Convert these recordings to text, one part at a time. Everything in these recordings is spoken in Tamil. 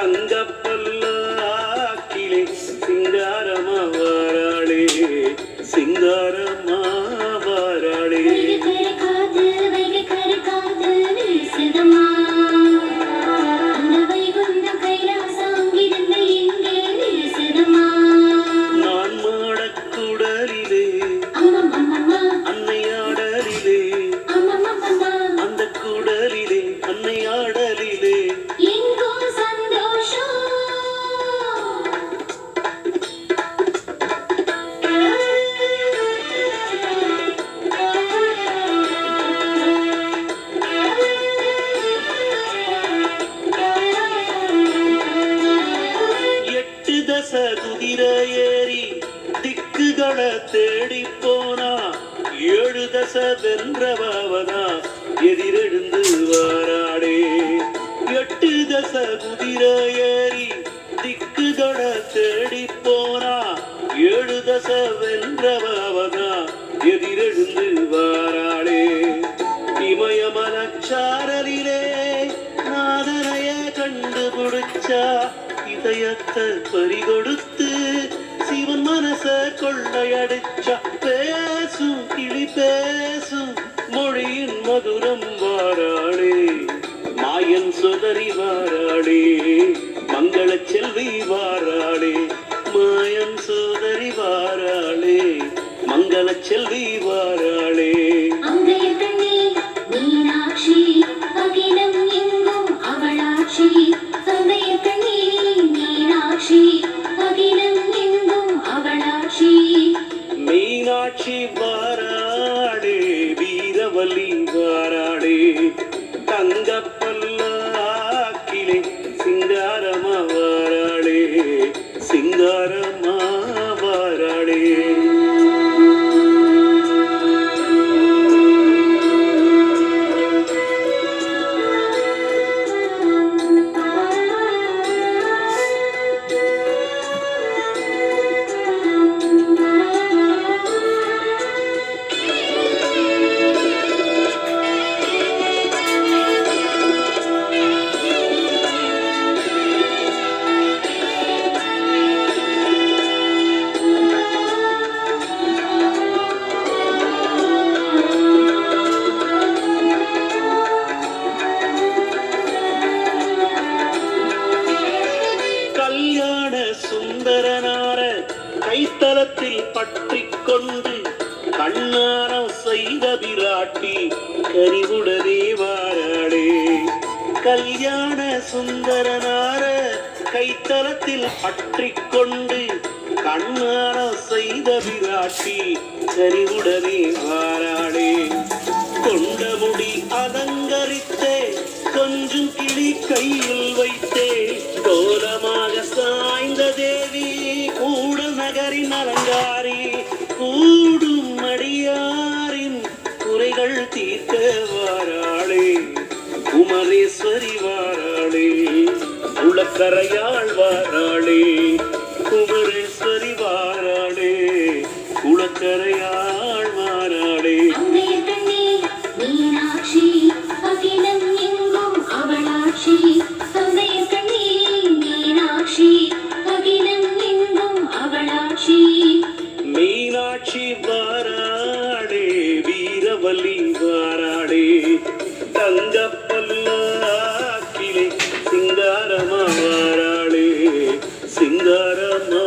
தங்க பல்லாக்கிலே சிங்காரமா வாராளே சிங்காரமா வாராளே. நான் மாடக்குடலிலே அன்னையாடலிலே அந்த குடலிலே அன்னையாடலிலே குதிரை ஏறி திக்குகளை தேடி போனா 7 தசை வென்றவதா எதிரெழுந்து வாராடே. 8 தசை குதிரை ஏறி திக்குகளை தேடி போனா 7 தசை வென்றவதா எதிரெழுந்து வாராடே. இமயமலச்சாரலிலே நாதனைய கண்டுபிடிச்சா இதயத்தை பறிகொடுத்து சிவன் மனச கொள்ளையடிச்சா பேசும் கிளி பேசும் மொழியின் மதுரம் வாராளே. மாயன் சுதறி வாராளே மங்கள செல்வி வாராளே. மாயன் சுதறி வாராளே மங்கள செல்வி வாராளே. மீனாட்சி அகிலம் எங்கும் அவளாட்சி. மீனாட்சி வாராளே வீரவல்லி வாராளே. தங்க பல்லாக்கிலே சிங்காரமா வாராளே சிங்காரமா வாராளே. சுந்தரனார கைத்தலத்தில் பற்றி கொண்டு கண்ணாரம் செய்த பிராட்டி கரிவுடனே வாராளே. கல்யாண சுந்தரனார கைத்தலத்தில் பற்றி கொண்டு கண்ணாரம் செய்த பிராட்டி கரிவுடனே வாராளே. கொண்ட முடி அலங்கரித்தே கொஞ்சம் கிளி கையில் வைத்தே கோலமாக சாய்ந்த தேவி கூட நகரின் அலங்காரி. கூடும் அடியாரின் குறைகள் தீர்க்க வாராளே குமரேஸ்வரி வாராளே. குளக்கரையாள் வாராளே குமரேஸ்வரி வாராளே குளக்கரையாள் வாராளே. மீனாட்சி அகிலம் எங்கும் அவளாட்சி. மீனாட்சி அகிலம் எங்கும் அவளாட்சி. மீனாட்சி வாராளே வீரவல்லி வாராளே. தங்க பல்லாக்கிலே சிங்காரமா வாராளே சிங்காரமா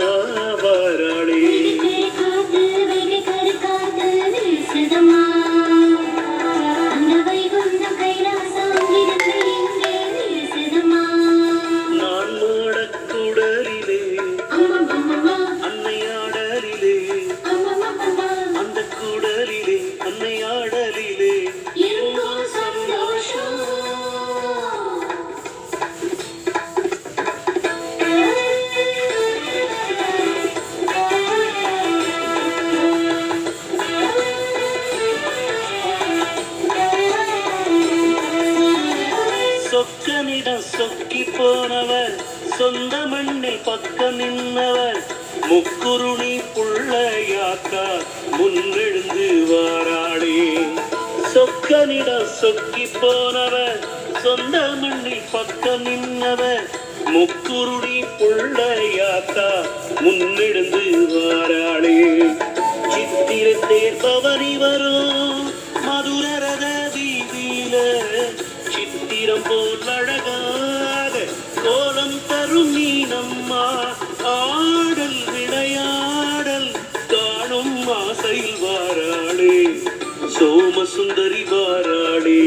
வாராளே. நான் மாடக்குடலிலே அன்னையாடலிலே அந்த குடலிலே அன்னையாடலிலே சந்தோஷம். சொக்கனிடம் சொக்கி போனவர் சொந்த மண்ணில் பக்கம் நின்றவர் முக்குருணி புள்ளையாக்கா முன்னெழுந்து வாராளே. சொக்கனிடம் சொக்கி போனவர் சொந்த மண்ணில் பக்கம் நின்றவர் முக்குருணி புள்ளையாத்தா முன்னெடுந்து வாராளே சித்திரத்தேர் பவனி வரும் மதுரரத வீதியில சித்திரம் போல் அழகாக கோலம் தரும் மீனம்மா ஆடல் விளையாடல் காணும் ஆசையில் வாராளே சோமசுந்தரி வாராளே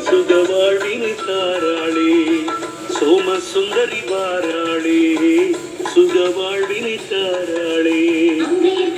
சுகவாழ்வினை தாராளே சோமசுந்தரி வாராளே சுகவாழ்வினை தாராளே அங்கையர்